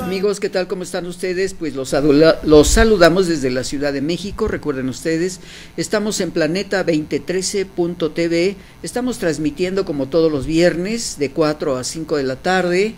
Amigos, ¿qué tal? ¿Cómo están ustedes? Pues los saludamos desde la Ciudad de México. Recuerden ustedes, estamos en planeta2013.tv, estamos transmitiendo como todos los viernes de 4 a 5 de la tarde,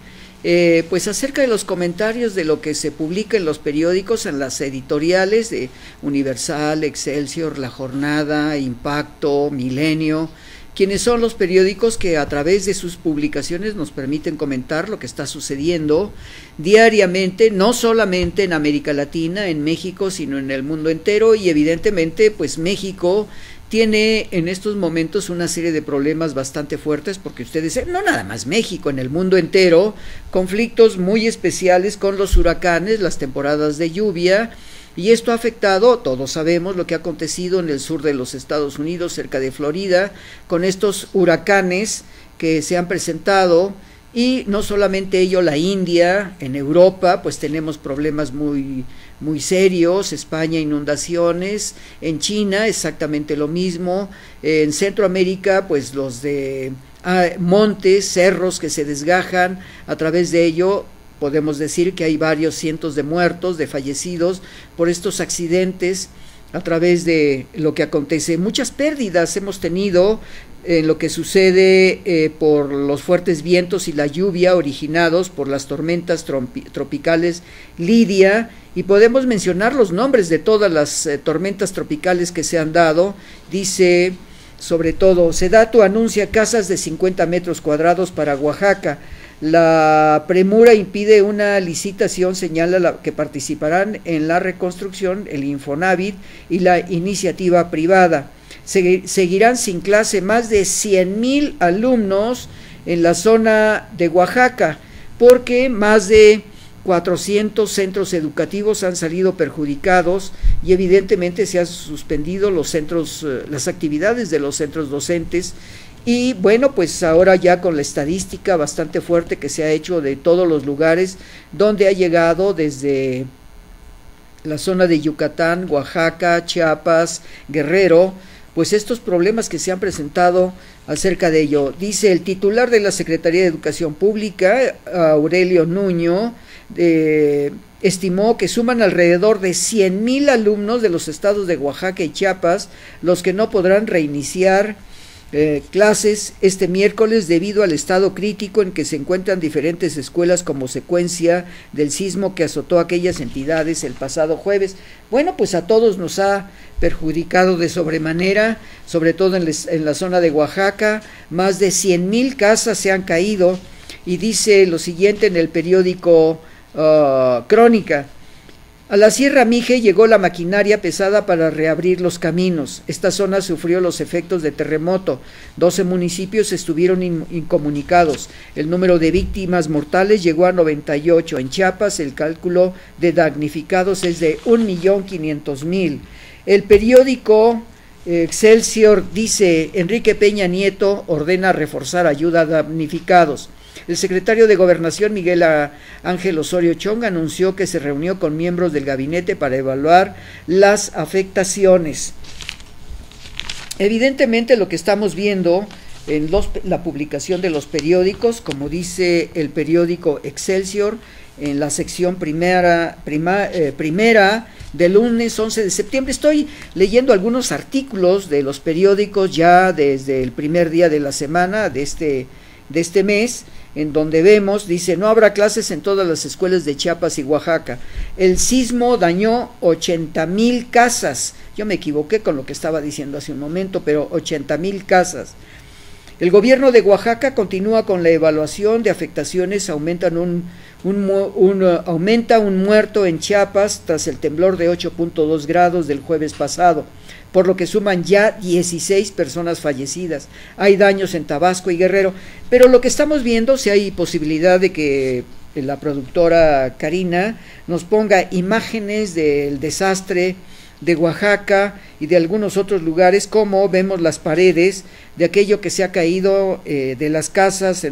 pues acerca de los comentarios de lo que se publica en los periódicos, en las editoriales de Universal, Excelsior, La Jornada, Impacto, Milenio, quienes son los periódicos que a través de sus publicaciones nos permiten comentar lo que está sucediendo diariamente, no solamente en América Latina, en México, sino en el mundo entero. Y evidentemente pues México tiene en estos momentos una serie de problemas bastante fuertes, porque ustedes, no nada más México, en el mundo entero, conflictos muy especiales con los huracanes, las temporadas de lluvia. Y esto ha afectado, todos sabemos lo que ha acontecido en el sur de los Estados Unidos, cerca de Florida, con estos huracanes que se han presentado. Y no solamente ello, la India, en Europa, pues tenemos problemas muy serios, España inundaciones, en China exactamente lo mismo, en Centroamérica pues los de montes, cerros que se desgajan. A través de ello podemos decir que hay varios cientos de muertos, de fallecidos por estos accidentes a través de lo que acontece. Muchas pérdidas hemos tenido en lo que sucede por los fuertes vientos y la lluvia originados por las tormentas tropicales Lidia, y podemos mencionar los nombres de todas las tormentas tropicales que se han dado. Dice, sobre todo, Sedatu anuncia casas de 50 metros cuadrados para Oaxaca. La premura impide una licitación, señala que participarán en la reconstrucción el Infonavit y la iniciativa privada. Seguirán sin clase más de 100,000 alumnos en la zona de Oaxaca, porque más de 400 centros educativos han salido perjudicados y evidentemente se han suspendido los centros, las actividades de los centros docentes. Y bueno, pues ahora ya con la estadística bastante fuerte que se ha hecho de todos los lugares donde ha llegado, desde la zona de Yucatán, Oaxaca, Chiapas, Guerrero, pues estos problemas que se han presentado acerca de ello. Dice el titular de la Secretaría de Educación Pública, Aurelio Nuño, estimó que suman alrededor de 100,000 alumnos de los estados de Oaxaca y Chiapas los que no podrán reiniciar clases este miércoles debido al estado crítico en que se encuentran diferentes escuelas como secuencia del sismo que azotó aquellas entidades el pasado jueves. Bueno, pues a todos nos ha perjudicado de sobremanera, sobre todo en la zona de Oaxaca. Más de 100,000 casas se han caído, y dice lo siguiente en el periódico Crónica: a la Sierra Mije llegó la maquinaria pesada para reabrir los caminos. Esta zona sufrió los efectos de terremoto. 12 municipios estuvieron incomunicados. El número de víctimas mortales llegó a 98. En Chiapas el cálculo de damnificados es de 1,500,000. El periódico Excelsior dice, Enrique Peña Nieto ordena reforzar ayuda a damnificados. El secretario de Gobernación, Miguel Ángel Osorio Chong, anunció que se reunió con miembros del gabinete para evaluar las afectaciones. Evidentemente lo que estamos viendo en la publicación de los periódicos, como dice el periódico Excelsior, en la sección primera del lunes 11 de septiembre. Estoy leyendo algunos artículos de los periódicos ya desde el primer día de la semana de este mes, en donde vemos, dice, no habrá clases en todas las escuelas de Chiapas y Oaxaca. El sismo dañó 80,000 casas. Yo me equivoqué con lo que estaba diciendo hace un momento, pero 80,000 casas. El gobierno de Oaxaca continúa con la evaluación de afectaciones. Aumenta un muerto en Chiapas tras el temblor de 8.2 grados del jueves pasado, por lo que suman ya 16 personas fallecidas. Hay daños en Tabasco y Guerrero, pero lo que estamos viendo, si hay posibilidad de que la productora Karina nos ponga imágenes del desastre de Oaxaca y de algunos otros lugares, como vemos las paredes de aquello que se ha caído de las casas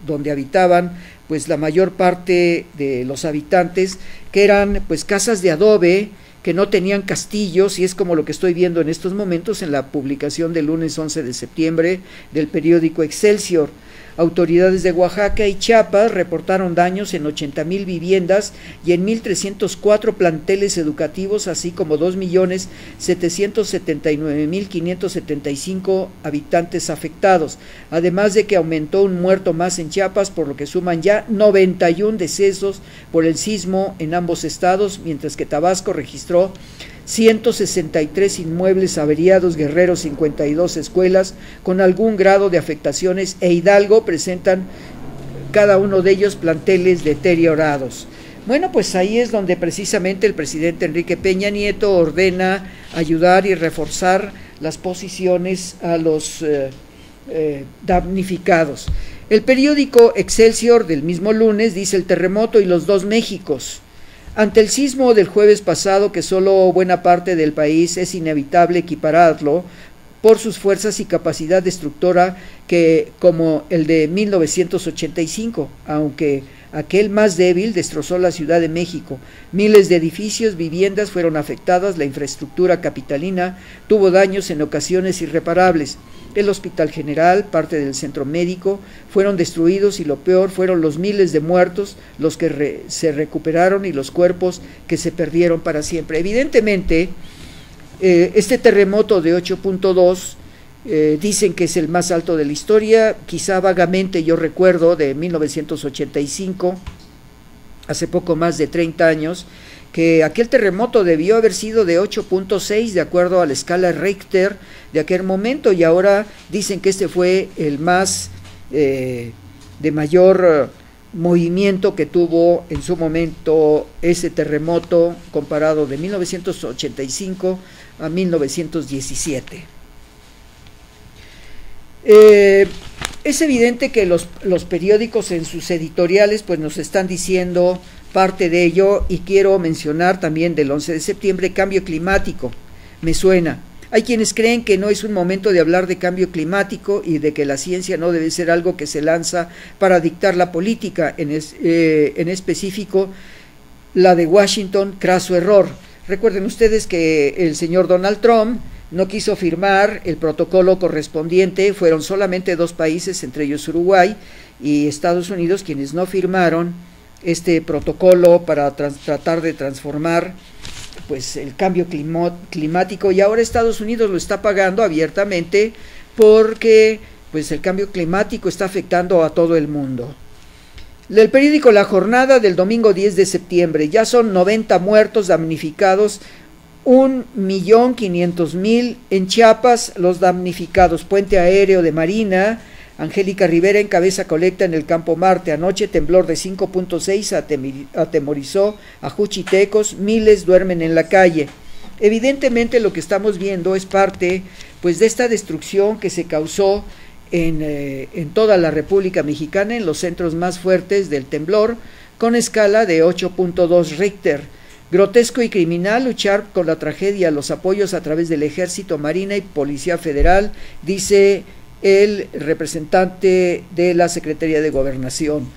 donde habitaban pues la mayor parte de los habitantes, que eran pues casas de adobe, que no tenían castillos, y es como lo que estoy viendo en estos momentos en la publicación del lunes 11 de septiembre del periódico Excelsior. Autoridades de Oaxaca y Chiapas reportaron daños en 80,000 viviendas y en 1,304 planteles educativos, así como 2,779,575 habitantes afectados, además de que aumentó un muerto más en Chiapas, por lo que suman ya 91 decesos por el sismo en ambos estados, mientras que Tabasco registró 163 inmuebles averiados, Guerrero 52 escuelas con algún grado de afectaciones e Hidalgo presentan cada uno de ellos planteles deteriorados. Bueno, pues ahí es donde precisamente el presidente Enrique Peña Nieto ordena ayudar y reforzar las posiciones a los damnificados. El periódico Excelsior del mismo lunes dice: el terremoto y los dos Méxicos. Ante el sismo del jueves pasado, que solo buena parte del país es inevitable equipararlo por sus fuerzas y capacidad destructora como el de 1985, aunque aquel más débil destrozó la Ciudad de México. Miles de edificios, viviendas fueron afectadas, la infraestructura capitalina tuvo daños en ocasiones irreparables. El Hospital General, parte del centro médico, fueron destruidos y lo peor fueron los miles de muertos, los que se recuperaron y los cuerpos que se perdieron para siempre. Evidentemente, este terremoto de 8.2 dicen que es el más alto de la historia, quizá vagamente yo recuerdo de 1985, hace poco más de 30 años, que aquel terremoto debió haber sido de 8.6 de acuerdo a la escala Richter de aquel momento, y ahora dicen que este fue el más de mayor movimiento que tuvo en su momento ese terremoto comparado de 1985 a 1917. Es evidente que los periódicos en sus editoriales pues nos están diciendo parte de ello, y quiero mencionar también del 11 de septiembre, cambio climático. Me suena. Hay quienes creen que no es un momento de hablar de cambio climático y de que la ciencia no debe ser algo que se lanza para dictar la política, en específico la de Washington, craso error. Recuerden ustedes que el señor Donald Trump no quiso firmar el protocolo correspondiente, fueron solamente 2 países, entre ellos Uruguay y Estados Unidos, quienes no firmaron este protocolo para tratar de transformar pues el cambio climático, y ahora Estados Unidos lo está pagando abiertamente porque pues el cambio climático está afectando a todo el mundo. El periódico La Jornada del domingo 10 de septiembre, ya son 90 muertos damnificados, 1,500,000 en Chiapas los damnificados. Puente aéreo de Marina, Angélica Rivera encabeza colecta en el Campo Marte. Anoche temblor de 5.6 atemorizó a juchitecos, miles duermen en la calle. Evidentemente lo que estamos viendo es parte pues de esta destrucción que se causó en toda la República Mexicana, en los centros más fuertes del temblor, con escala de 8.2 Richter. Grotesco y criminal luchar con la tragedia, los apoyos a través del Ejército, Marina y Policía Federal, dice el representante de la Secretaría de Gobernación.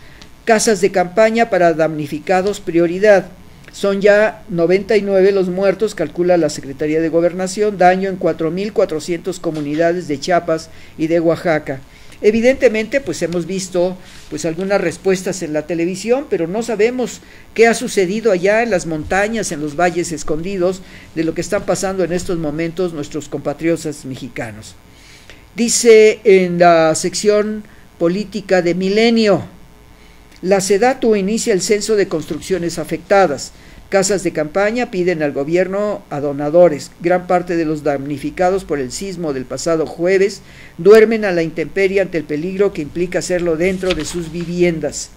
Casas de campaña para damnificados, prioridad. Son ya 99 los muertos, calcula la Secretaría de Gobernación, daño en 4,400 comunidades de Chiapas y de Oaxaca. Evidentemente, pues hemos visto pues algunas respuestas en la televisión, pero no sabemos qué ha sucedido allá en las montañas, en los valles escondidos, de lo que están pasando en estos momentos nuestros compatriotas mexicanos. Dice en la sección política de Milenio, la SEDATU inicia el censo de construcciones afectadas. Casas de campaña piden al gobierno a donadores. Gran parte de los damnificados por el sismo del pasado jueves duermen a la intemperie ante el peligro que implica hacerlo dentro de sus viviendas.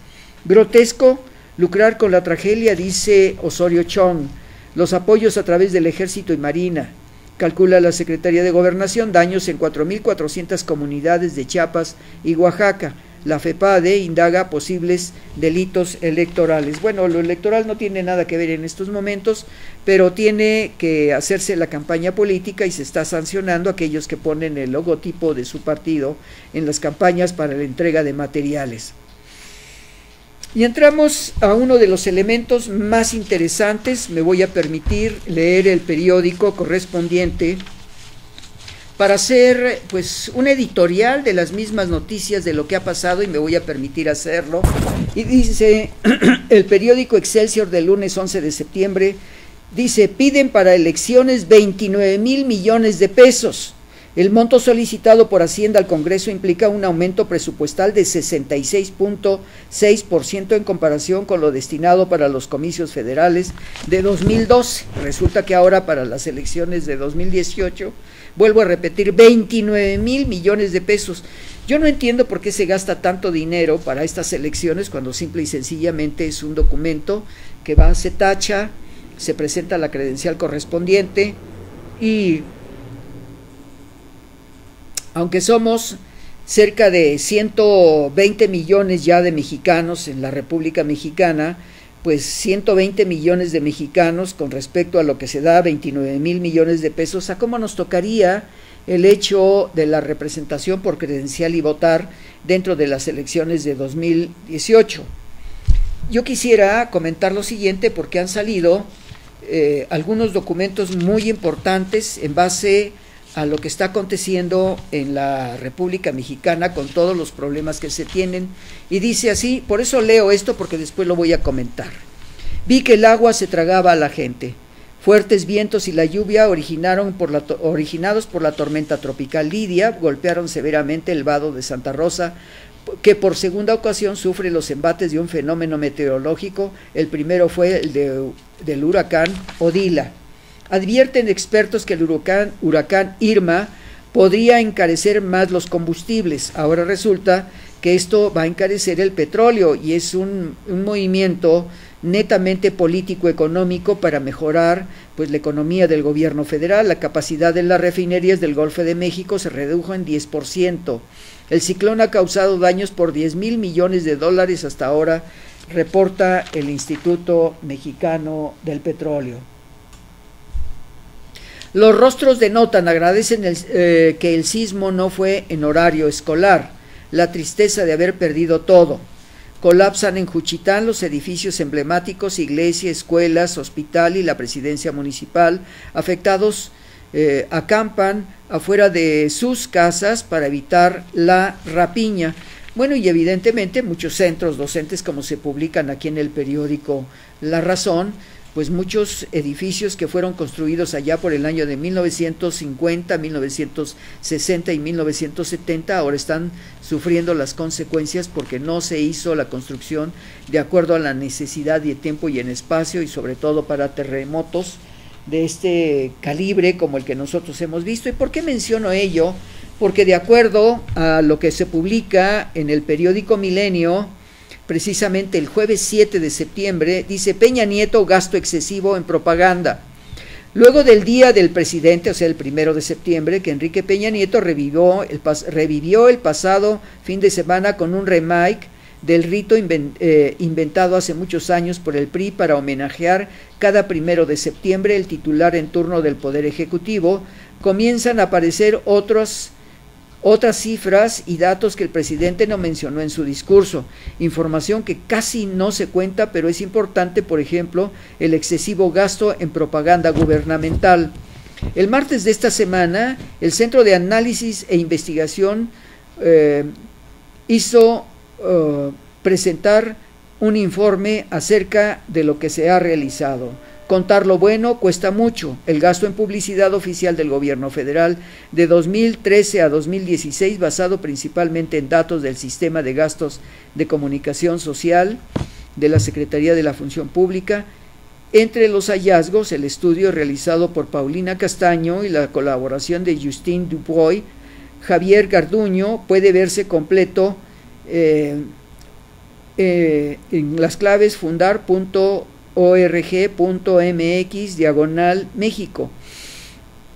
Grotesco lucrar con la tragedia, dice Osorio Chong. Los apoyos a través del Ejército y Marina. Calcula la Secretaría de Gobernación daños en 4,400 comunidades de Chiapas y Oaxaca. La FEPADE indaga posibles delitos electorales. Bueno, lo electoral no tiene nada que ver en estos momentos, pero tiene que hacerse la campaña política y se está sancionando a aquellos que ponen el logotipo de su partido en las campañas para la entrega de materiales. Y entramos a uno de los elementos más interesantes. Me voy a permitir leer el periódico correspondiente para hacer pues un editorial de las mismas noticias de lo que ha pasado, y me voy a permitir hacerlo. Y dice el periódico Excelsior del lunes 11 de septiembre, dice: piden para elecciones 29,000 millones de pesos. El monto solicitado por Hacienda al Congreso implica un aumento presupuestal de 66.6% en comparación con lo destinado para los comicios federales de 2012. Resulta que ahora para las elecciones de 2018, vuelvo a repetir, 29,000 millones de pesos. Yo no entiendo por qué se gasta tanto dinero para estas elecciones cuando simple y sencillamente es un documento que va, se tacha, se presenta la credencial correspondiente y aunque somos cerca de 120 millones ya de mexicanos en la República Mexicana, pues 120 millones de mexicanos con respecto a lo que se da, 29,000 millones de pesos, ¿a cómo nos tocaría el hecho de la representación por credencial y votar dentro de las elecciones de 2018? Yo quisiera comentar lo siguiente, porque han salido algunos documentos muy importantes en base a lo que está aconteciendo en la República Mexicana con todos los problemas que se tienen, y dice así, por eso leo esto porque después lo voy a comentar. Vi que el agua se tragaba a la gente. Fuertes vientos y la lluvia originados por la tormenta tropical Lidia golpearon severamente el vado de Santa Rosa, que por segunda ocasión sufre los embates de un fenómeno meteorológico. El primero fue el del huracán Odila. Advierten expertos que el huracán Irma podría encarecer más los combustibles. Ahora resulta que esto va a encarecer el petróleo, y es un movimiento netamente político-económico para mejorar pues la economía del gobierno federal. La capacidad de las refinerías del Golfo de México se redujo en 10%. El ciclón ha causado daños por 10,000 millones de dólares hasta ahora, reporta el Instituto Mexicano del Petróleo. Los rostros denotan, agradecen que el sismo no fue en horario escolar, la tristeza de haber perdido todo. Colapsan en Juchitán los edificios emblemáticos, iglesia, escuelas, hospital y la presidencia municipal. Afectados acampan afuera de sus casas para evitar la rapiña. Bueno, y evidentemente muchos centros docentes, como se publican aquí en el periódico La Razón, pues muchos edificios que fueron construidos allá por el año de 1950, 1960 y 1970, ahora están sufriendo las consecuencias porque no se hizo la construcción de acuerdo a la necesidad de tiempo y en espacio, y sobre todo para terremotos de este calibre como el que nosotros hemos visto. ¿Y por qué menciono ello? Porque de acuerdo a lo que se publica en el periódico Milenio, precisamente el jueves 7 de septiembre, dice: Peña Nieto, gasto excesivo en propaganda. Luego del día del presidente, o sea, el 1 de septiembre, que Enrique Peña Nieto revivió el pasado fin de semana con un remake del rito inventado hace muchos años por el PRI para homenajear cada 1 de septiembre el titular en turno del Poder Ejecutivo, comienzan a aparecer otras cifras y datos que el presidente no mencionó en su discurso, información que casi no se cuenta, pero es importante. Por ejemplo, el excesivo gasto en propaganda gubernamental. El martes de esta semana, el Centro de Análisis e Investigación hizo presentar un informe acerca de lo que se ha realizado. Contar lo bueno cuesta mucho. El gasto en publicidad oficial del gobierno federal de 2013 a 2016, basado principalmente en datos del Sistema de Gastos de Comunicación Social de la Secretaría de la Función Pública. Entre los hallazgos, el estudio realizado por Paulina Castaño y la colaboración de Justin Dubois, Javier Garduño, puede verse completo en las claves fundar.org.mx/México.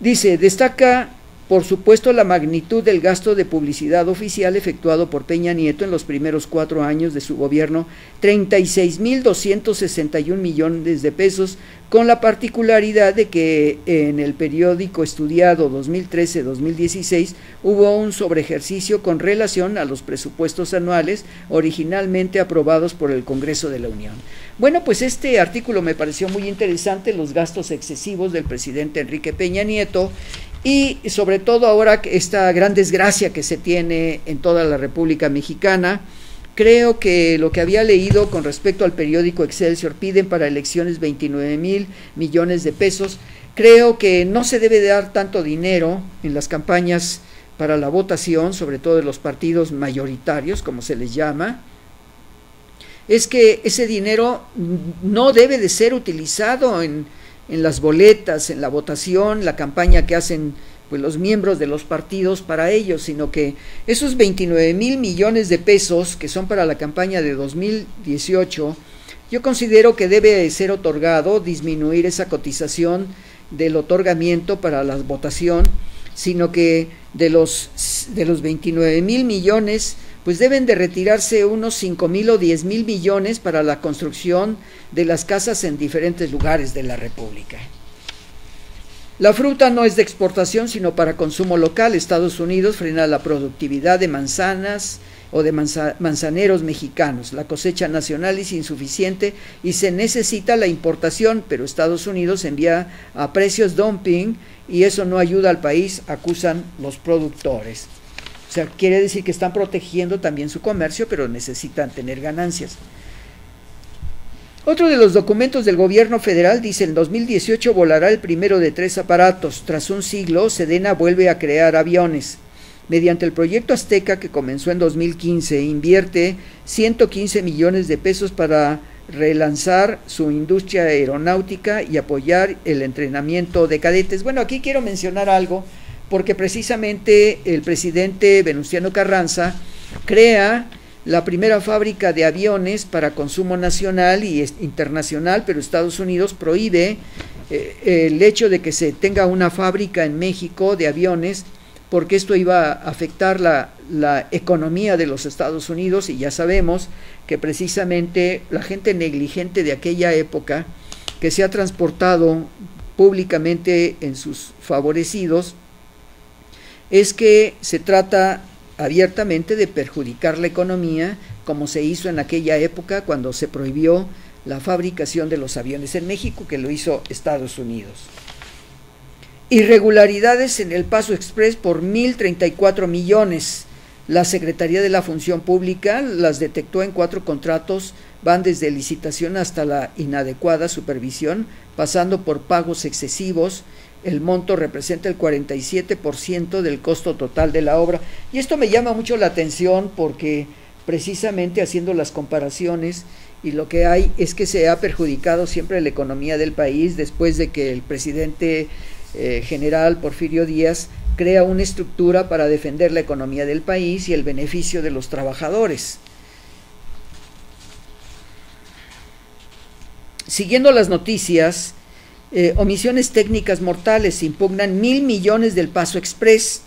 Dice: destaca por supuesto la magnitud del gasto de publicidad oficial efectuado por Peña Nieto en los primeros 4 años de su gobierno, 36,261 millones de pesos, con la particularidad de que en el periódico estudiado 2013-2016 hubo un sobreejercicio con relación a los presupuestos anuales originalmente aprobados por el Congreso de la Unión. Bueno, pues este artículo me pareció muy interesante, los gastos excesivos del presidente Enrique Peña Nieto, y sobre todo ahora esta gran desgracia que se tiene en toda la República Mexicana. Creo que lo que había leído con respecto al periódico Excelsior, piden para elecciones 29,000 millones de pesos. Creo que no se debe dar tanto dinero en las campañas para la votación, sobre todo de los partidos mayoritarios, como se les llama. Es que ese dinero no debe de ser utilizado en las boletas, en la votación, la campaña que hacen pues los miembros de los partidos para ellos, sino que esos 29,000 millones de pesos que son para la campaña de 2018, yo considero que debe ser otorgado, disminuir esa cotización del otorgamiento para la votación, sino que de los 29,000 millones, pues deben de retirarse unos 5,000 o 10,000 millones para la construcción de las casas en diferentes lugares de la República. La fruta no es de exportación, sino para consumo local. Estados Unidos frena la productividad de manzanas o de manzaneros mexicanos. La cosecha nacional es insuficiente y se necesita la importación, pero Estados Unidos envía a precios dumping y eso no ayuda al país, acusan los productores. O sea, quiere decir que están protegiendo también su comercio, pero necesitan tener ganancias. Otro de los documentos del gobierno federal dice: en 2018 volará el primero de 3 aparatos. Tras un siglo, Sedena vuelve a crear aviones. Mediante el proyecto Azteca, que comenzó en 2015, invierte 115 millones de pesos para relanzar su industria aeronáutica y apoyar el entrenamiento de cadetes. Bueno, aquí quiero mencionar algo, porque precisamente el presidente Venustiano Carranza crea la primera fábrica de aviones para consumo nacional y internacional, pero Estados Unidos prohíbe el hecho de que se tenga una fábrica en México de aviones, porque esto iba a afectar la economía de los Estados Unidos, y ya sabemos que precisamente la gente negligente de aquella época, que se ha transportado públicamente en sus favorecidos, es que se trata abiertamente de perjudicar la economía, como se hizo en aquella época cuando se prohibió la fabricación de los aviones en México, que lo hizo Estados Unidos. Irregularidades en el Paso Express por 1,034 millones. La Secretaría de la Función Pública las detectó en 4 contratos, van desde licitación hasta la inadecuada supervisión, pasando por pagos excesivos. El monto representa el 47% del costo total de la obra. Y esto me llama mucho la atención, porque precisamente haciendo las comparaciones, y lo que hay es que se ha perjudicado siempre la economía del país después de que el presidente general Porfirio Díaz crea una estructura para defender la economía del país y el beneficio de los trabajadores. Siguiendo las noticias, omisiones técnicas mortales, impugnan 1,000 millones del Paso Express.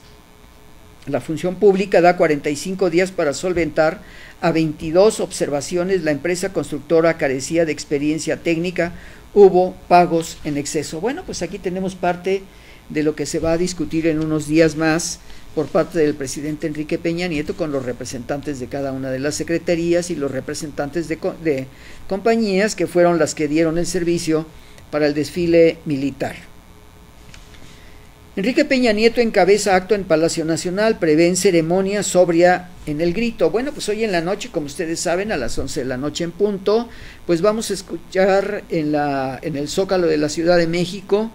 La Función Pública da 45 días para solventar a 22 observaciones. La empresa constructora carecía de experiencia técnica, hubo pagos en exceso. Bueno, pues aquí tenemos parte de lo que se va a discutir en unos días más por parte del presidente Enrique Peña Nieto con los representantes de cada una de las secretarías y los representantes de compañías que fueron las que dieron el servicio para el desfile militar. Enrique Peña Nieto encabeza acto en Palacio Nacional, prevén ceremonia sobria en el Grito. Bueno, pues hoy en la noche, como ustedes saben, a las 11 de la noche en punto, pues vamos a escuchar en el Zócalo de la Ciudad de México,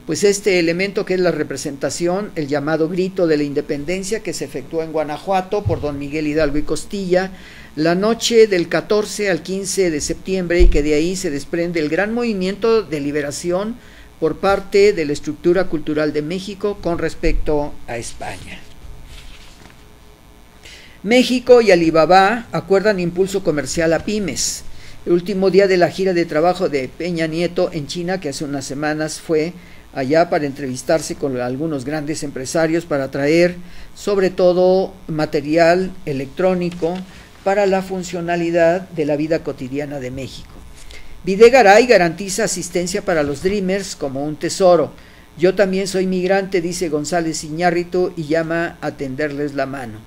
pues este elemento que es la representación, el llamado Grito de la Independencia, que se efectuó en Guanajuato por don Miguel Hidalgo y Costilla, la noche del 14 al 15 de septiembre, y que de ahí se desprende el gran movimiento de liberación por parte de la estructura cultural de México con respecto a España. México y Alibaba acuerdan impulso comercial a pymes. El último día de la gira de trabajo de Peña Nieto en China, que hace unas semanas fue allá para entrevistarse con algunos grandes empresarios para traer sobre todo material electrónico para la funcionalidad de la vida cotidiana de México. Videgaray garantiza asistencia para los Dreamers como un tesoro. Yo también soy migrante, dice González Iñárritu, y llama a tenderles la mano.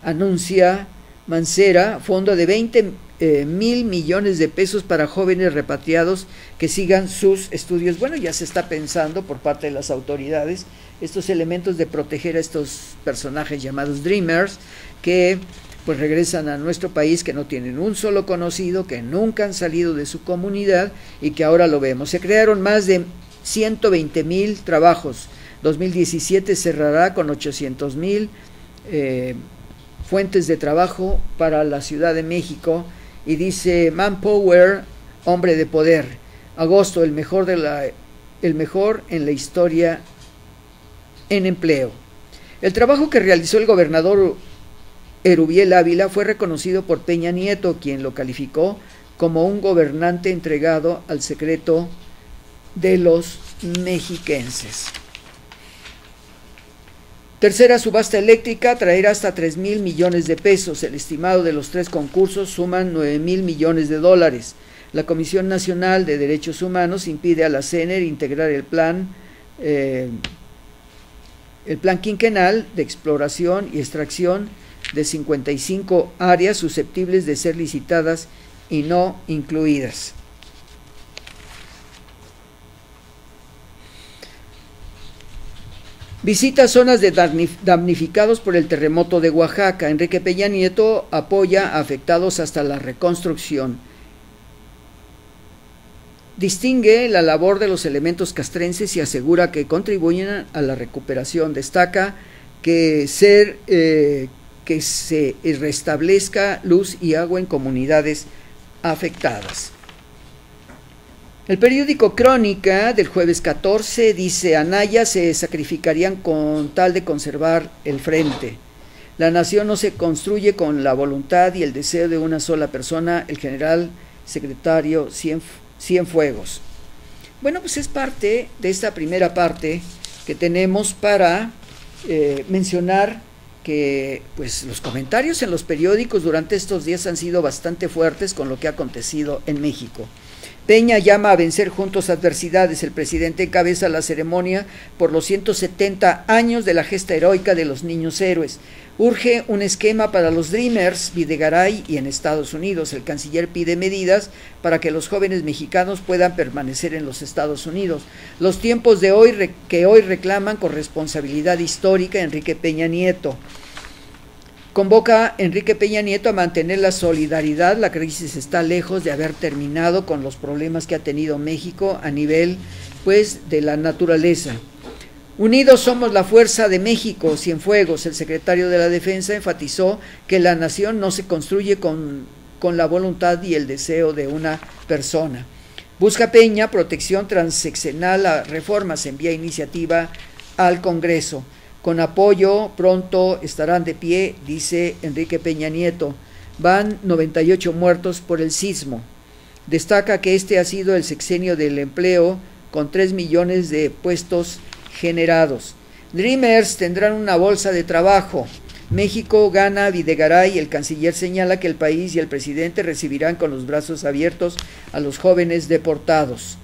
Anuncia Mancera fondo de 20 1,000 millones de pesos para jóvenes repatriados que sigan sus estudios. Bueno, ya se está pensando por parte de las autoridades estos elementos de proteger a estos personajes llamados Dreamers, que pues regresan a nuestro país, que no tienen un solo conocido, que nunca han salido de su comunidad y que ahora lo vemos. Se crearon más de 120,000 trabajos. 2017 cerrará con 800,000 fuentes de trabajo para la Ciudad de México, y dice Manpower, hombre de poder, agosto, el mejor en la historia en empleo. El trabajo que realizó el gobernador Erubiel Ávila fue reconocido por Peña Nieto, quien lo calificó como un gobernante entregado al secreto de los mexiquenses. Tercera subasta eléctrica traerá hasta 3,000 millones de pesos. El estimado de los 3 concursos suman 9,000 millones de dólares. La Comisión Nacional de Derechos Humanos impide a la CNR integrar el plan quinquenal de exploración y extracción de 55 áreas susceptibles de ser licitadas y no incluidas. Visita zonas de damnificados por el terremoto de Oaxaca. Enrique Peña Nieto apoya a afectados hasta la reconstrucción. Distingue la labor de los elementos castrenses y asegura que contribuyen a la recuperación. Destaca que se restablezca luz y agua en comunidades afectadas. El periódico Crónica del jueves 14 dice: Anaya se sacrificarían con tal de conservar el frente. La nación no se construye con la voluntad y el deseo de una sola persona, el general secretario Cienfuegos. Bueno, pues es parte de esta primera parte que tenemos para mencionar que pues los comentarios en los periódicos durante estos días han sido bastante fuertes con lo que ha acontecido en México. Peña llama a vencer juntos adversidades. El presidente encabeza la ceremonia por los 170 años de la gesta heroica de los niños héroes. Urge un esquema para los Dreamers, Videgaray y en Estados Unidos. El canciller pide medidas para que los jóvenes mexicanos puedan permanecer en los Estados Unidos. Los tiempos de hoy que hoy reclaman corresponsabilidad histórica. Enrique Peña Nieto. Convoca Enrique Peña Nieto a mantener la solidaridad. La crisis está lejos de haber terminado con los problemas que ha tenido México a nivel, pues, de la naturaleza. Unidos somos la fuerza de México. Cienfuegos, el secretario de la Defensa, enfatizó que la nación no se construye con la voluntad y el deseo de una persona. Busca Peña protección transeccional a reformas. Envía iniciativa al Congreso. Con apoyo pronto estarán de pie, dice Enrique Peña Nieto. Van 98 muertos por el sismo. Destaca que este ha sido el sexenio del empleo, con 3 millones de puestos generados. Dreamers tendrán una bolsa de trabajo. México gana Videgaray. El canciller señala que el país y el presidente recibirán con los brazos abiertos a los jóvenes deportados.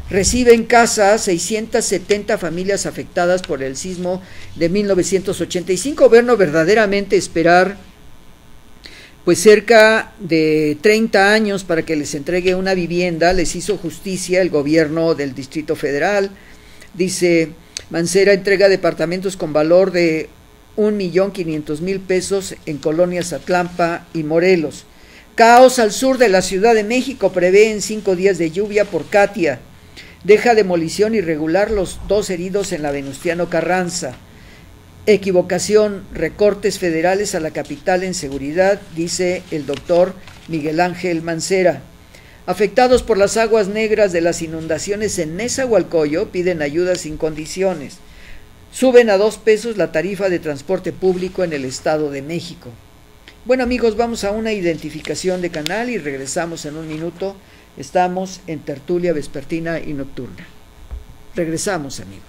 Recibe en casa 670 familias afectadas por el sismo de 1985. Bueno, verdaderamente esperar pues cerca de 30 años para que les entregue una vivienda. Les hizo justicia el gobierno del Distrito Federal. Dice Mancera, entrega departamentos con valor de 1,500,000 pesos en colonias Atlampa y Morelos. Caos al sur de la Ciudad de México. Prevén 5 días de lluvia por Katia. Deja demolición irregular los 2 heridos en la Venustiano Carranza. Equivocación, recortes federales a la capital en seguridad, dice el doctor Miguel Ángel Mancera. Afectados por las aguas negras de las inundaciones en Nezahualcóyotl piden ayuda sin condiciones. Suben a 2 pesos la tarifa de transporte público en el Estado de México. Bueno, amigos, vamos a una identificación de canal y regresamos en un minuto. Estamos en tertulia vespertina y nocturna. Regresamos, amigos.